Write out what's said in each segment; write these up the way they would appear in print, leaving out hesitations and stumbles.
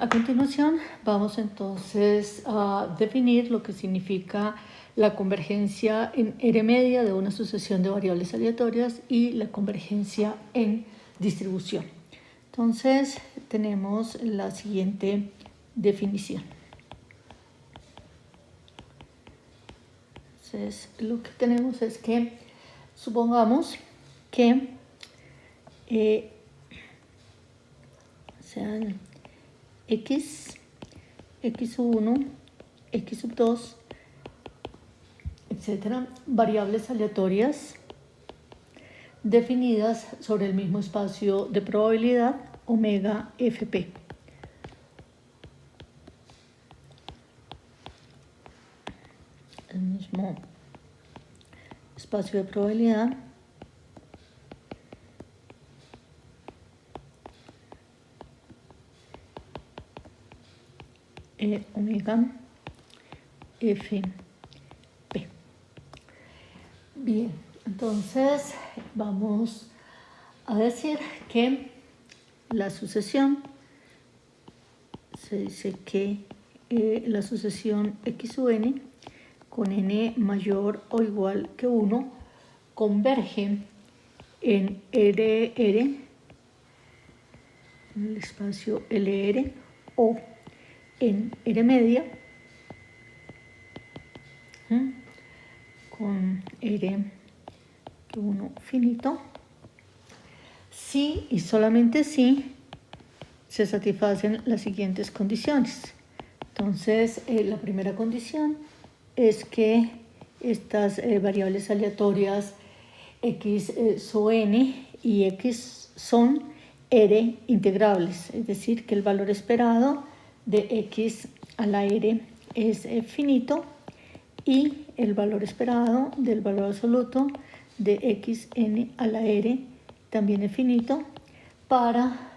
A continuación vamos entonces a definir lo que significa la convergencia en R media de una sucesión de variables aleatorias y la convergencia en distribución. Entonces tenemos la siguiente definición. Entonces lo que tenemos es que supongamos que sean x, x1, x2, etcétera, variables aleatorias definidas sobre el mismo espacio de probabilidad omega fp. El mismo espacio de probabilidad omega fp. Bien, entonces vamos a decir que la sucesión, se dice que la sucesión xun con n mayor o igual que 1 converge en RR, en el espacio LR, o en R media, con R1 finito, si y solamente si se satisfacen las siguientes condiciones. Entonces, la primera condición es que estas variables aleatorias x sub n y x son R integrables, es decir, que el valor esperado de x a la R es finito y el valor esperado del valor absoluto de xn a la R también es finito para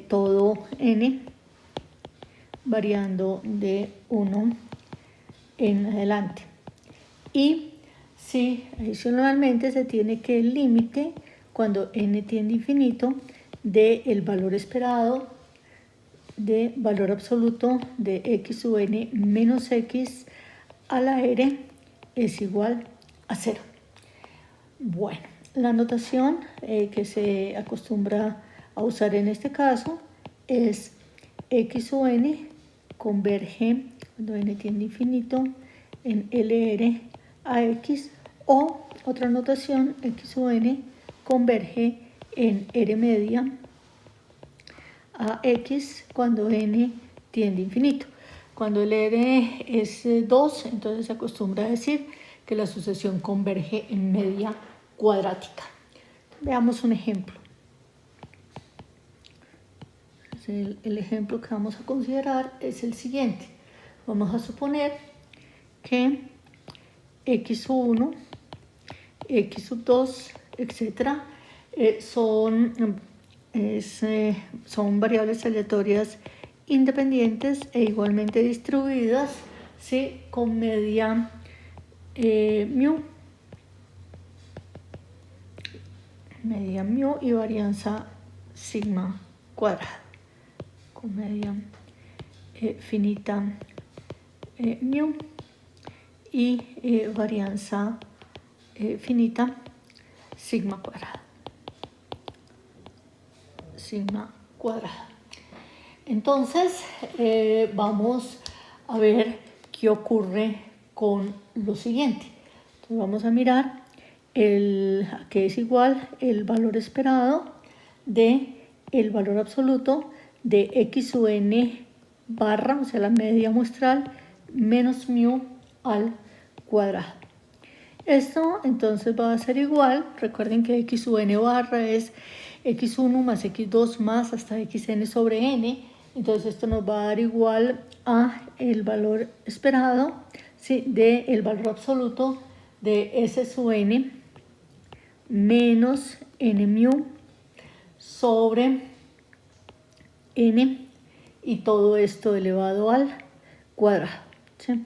todo n variando de 1 en adelante. Y si adicionalmente se tiene que el límite cuando n tiende a infinito del valor esperado de valor absoluto de x sub n menos x a la R es igual a 0. Bueno, la notación que se acostumbra a usar en este caso es x sub n converge cuando n tiende a infinito en LR a x, o otra notación, x sub n converge en R media a x cuando n tiende a infinito. Cuando el R es 2, entonces se acostumbra a decir que la sucesión converge en media cuadrática. Veamos un ejemplo. El ejemplo que vamos a considerar es el siguiente. Vamos a suponer que x sub 1, x sub 2, etc. son variables aleatorias independientes e igualmente distribuidas, ¿sí?, con media mu y varianza sigma cuadrada, con media finita mu y varianza finita sigma cuadrada. Entonces vamos a ver qué ocurre con lo siguiente. Entonces vamos a mirar que es igual el valor esperado de el valor absoluto de x sub n barra, o sea la media muestral, menos mu al cuadrado. Esto entonces va a ser igual, recuerden que x sub n barra es x1 más x2 más hasta xn sobre n, entonces esto nos va a dar igual a el valor esperado, ¿sí?, del valor absoluto de s sub n menos n mu sobre n y todo esto elevado al cuadrado, ¿sí?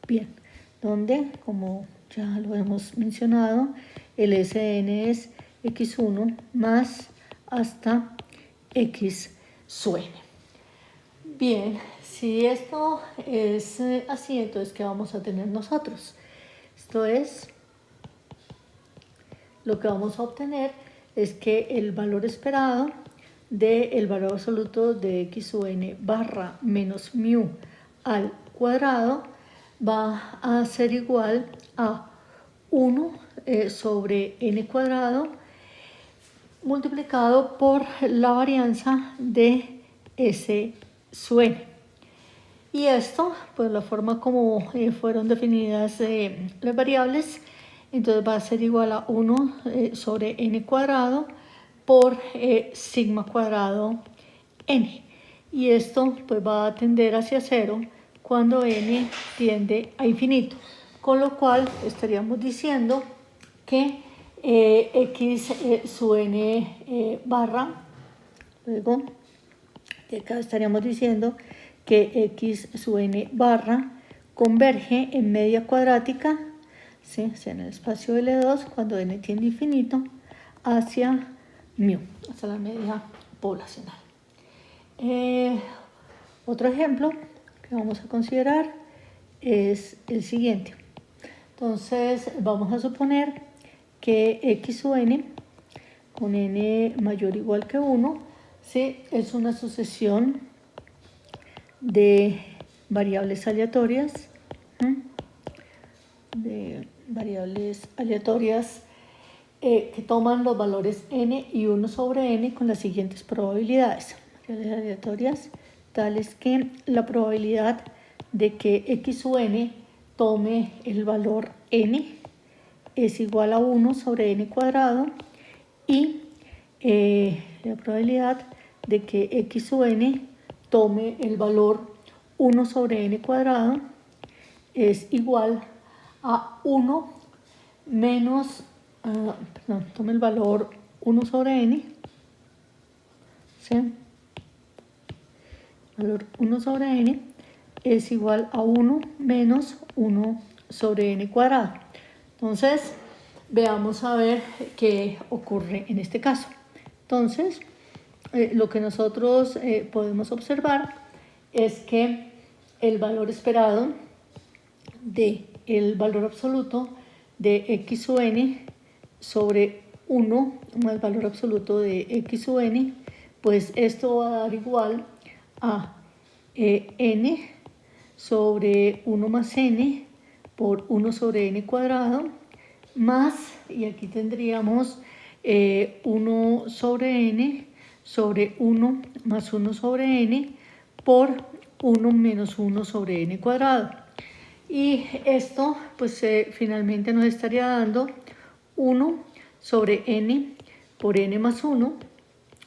Bien, donde, como ya lo hemos mencionado, el Sn es x1 más hasta x sub n. Bien, si esto es así, entonces ¿qué vamos a tener nosotros? Esto es, lo que vamos a obtener es que el valor esperado del valor absoluto de x sub n barra menos mu al cuadrado va a ser igual a 1 sobre n cuadrado multiplicado por la varianza de s sub n. Y esto, pues la forma como fueron definidas las variables, entonces va a ser igual a 1 sobre n cuadrado por sigma cuadrado n. Y esto pues va a tender hacia 0 cuando n tiende a infinito. Con lo cual estaríamos diciendo que x sub n barra, luego de acá estaríamos diciendo que x sub n barra converge en media cuadrática, ¿sí? O sea, en el espacio L2 cuando n tiende a infinito hacia mu, hasta la media poblacional. Otro ejemplo que vamos a considerar es el siguiente. Entonces vamos a suponer que x sub n con n mayor o igual que 1, ¿sí? Es una sucesión de variables aleatorias, que toman los valores n y 1 sobre n con las siguientes probabilidades. Variables aleatorias tales que la probabilidad de que x sub n tome el valor n es igual a 1 sobre n cuadrado y la probabilidad de que x sub n tome el valor 1 sobre n cuadrado es igual a 1 menos, tome el valor 1 sobre n, ¿sí? Valor 1 sobre n es igual a 1 menos 1 sobre n cuadrado. Entonces, veamos a ver qué ocurre en este caso. Entonces, lo que nosotros podemos observar es que el valor esperado del valor absoluto de x sub n sobre 1 más el valor absoluto de x sub n, pues esto va a dar igual a n sobre 1 más n por 1 sobre n cuadrado más, y aquí tendríamos 1 sobre n sobre 1 más 1 sobre n por 1 menos 1 sobre n cuadrado. Y esto pues finalmente nos estaría dando 1 sobre n por n más 1,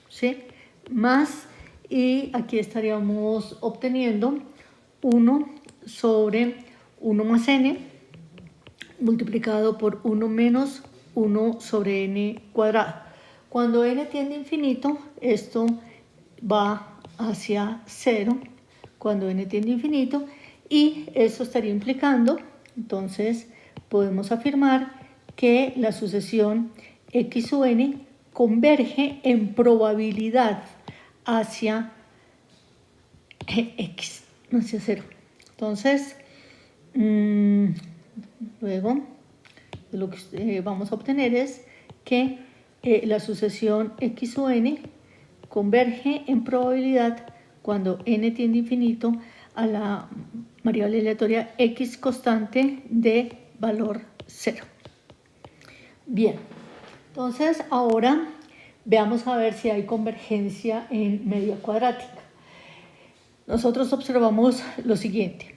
¿sí? Más, y aquí estaríamos obteniendo 1 sobre 1 más n multiplicado por 1 menos 1 sobre n cuadrado. Cuando n tiende a infinito, esto va hacia 0, cuando n tiende a infinito, y eso estaría implicando, entonces podemos afirmar que la sucesión x sub n converge en probabilidad hacia x, hacia 0. Entonces, luego lo que vamos a obtener es que la sucesión x sub n converge en probabilidad cuando n tiende a infinito a la variable aleatoria x constante de valor 0. Bien, entonces ahora veamos a ver si hay convergencia en media cuadrática. Nosotros observamos lo siguiente.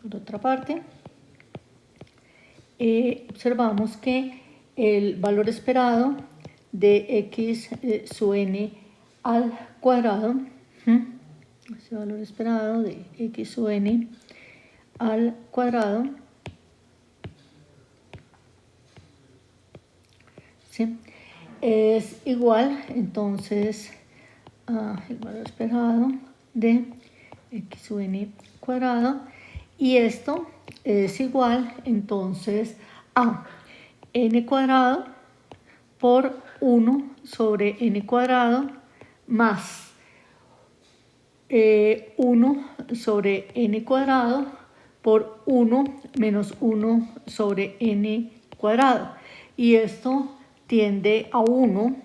Por otra parte, observamos que el valor esperado de x sub n al cuadrado, ese valor esperado de x sub n al cuadrado, ¿sí? Es igual entonces el valor esperado de x sub n cuadrado, y esto es igual entonces a n cuadrado por 1 sobre n cuadrado más 1 sobre n cuadrado por 1 menos 1 sobre n cuadrado. Y esto tiende a 1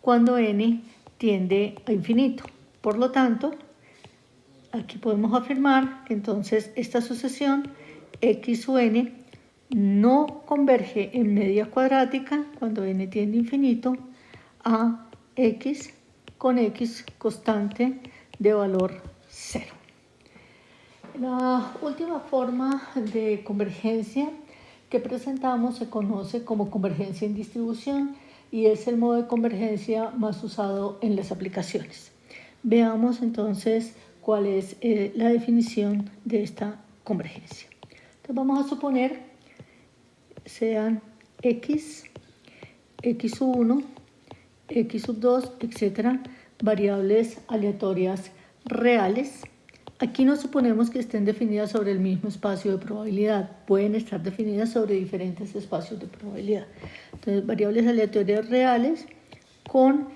cuando n tiende a infinito. Por lo tanto, aquí podemos afirmar que entonces esta sucesión x sub n no converge en media cuadrática cuando n tiende a infinito a x con x constante de valor 0. La última forma de convergencia que presentamos se conoce como convergencia en distribución y es el modo de convergencia más usado en las aplicaciones. Veamos entonces cuál es la definición de esta convergencia. Entonces vamos a suponer sean x, x sub 1, x sub 2, etcétera, variables aleatorias reales. Aquí no suponemos que estén definidas sobre el mismo espacio de probabilidad, pueden estar definidas sobre diferentes espacios de probabilidad. Entonces, variables aleatorias reales con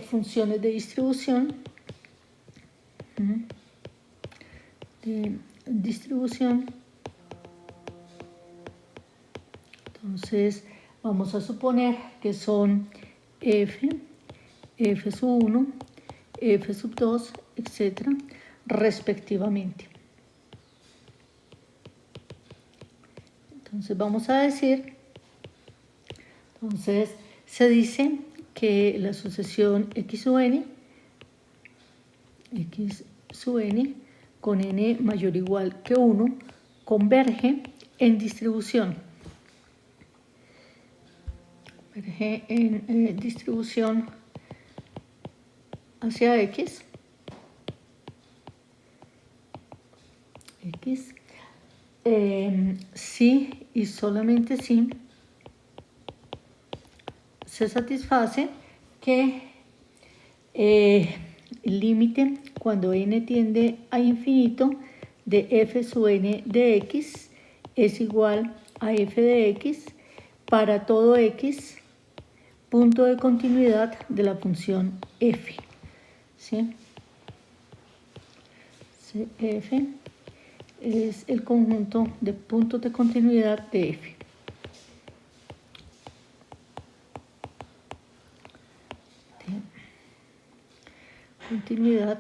funciones de distribución, Entonces, vamos a suponer que son f, f sub 1, f sub 2, etcétera, respectivamente. Entonces vamos a decir, entonces se dice que la sucesión x sub n con n mayor o igual que 1 converge en distribución. Converge en distribución hacia x si y solamente si se satisface que el límite cuando n tiende a infinito de f sub n de x es igual a f de x para todo x punto de continuidad de la función f. ¿Sí? F es el conjunto de puntos de continuidad de f. Continuidad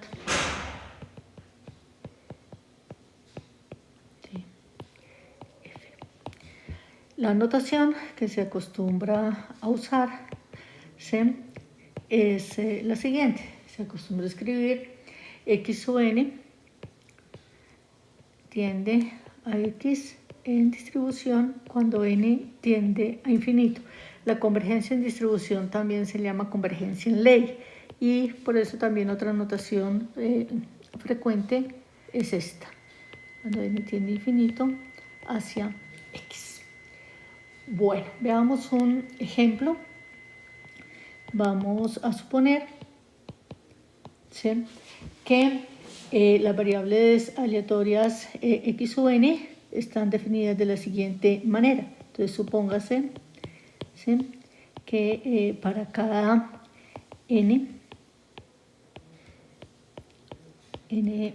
de f. La notación que se acostumbra a usar es la siguiente. Se acostumbra a escribir x sub n tiende a x en distribución cuando n tiende a infinito. La convergencia en distribución también se llama convergencia en ley y por eso también otra notación frecuente es esta, cuando n tiende a infinito hacia x. Bueno, veamos un ejemplo. Vamos a suponer que las variables aleatorias x sub n están definidas de la siguiente manera. Entonces, supóngase que para cada n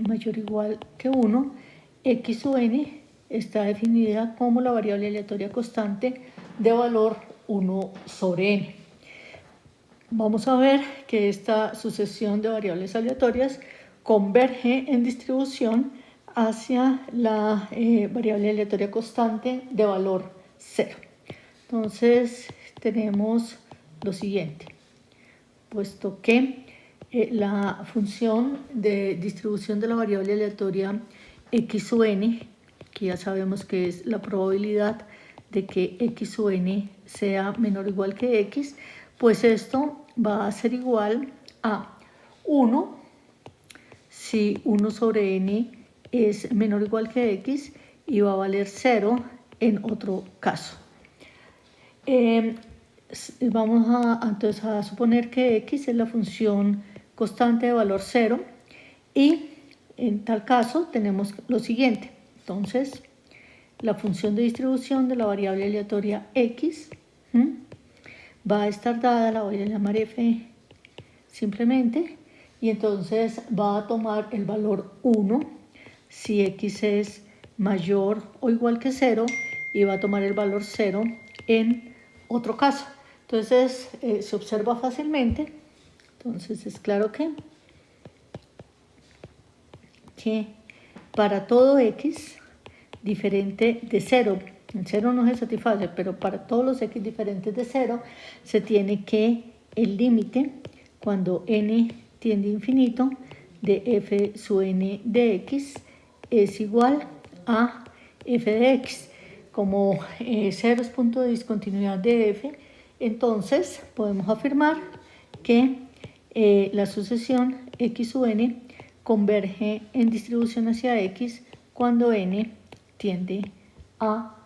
mayor o igual que 1, x sub n está definida como la variable aleatoria constante de valor 1 sobre n. Vamos a ver que esta sucesión de variables aleatorias converge en distribución hacia la variable aleatoria constante de valor 0. Entonces tenemos lo siguiente, puesto que la función de distribución de la variable aleatoria x sub n, que ya sabemos que es la probabilidad de que x sub n sea menor o igual que x, pues esto va a ser igual a 1 si 1 sobre n es menor o igual que x y va a valer 0 en otro caso. Vamos entonces a suponer que x es la función constante de valor 0 y en tal caso tenemos lo siguiente. Entonces, la función de distribución de la variable aleatoria x va a estar dada, la voy a llamar f simplemente, y entonces va a tomar el valor 1 si x es mayor o igual que 0, y va a tomar el valor 0 en otro caso. Entonces se observa fácilmente. Entonces es claro que para todo x diferente de 0, el 0 no se satisface, pero para todos los x diferentes de 0 se tiene que el límite cuando n tiende a infinito de f sub n de x es igual a f de x. Como 0 es punto de discontinuidad de f, entonces podemos afirmar que la sucesión x sub n converge en distribución hacia x cuando n tiende a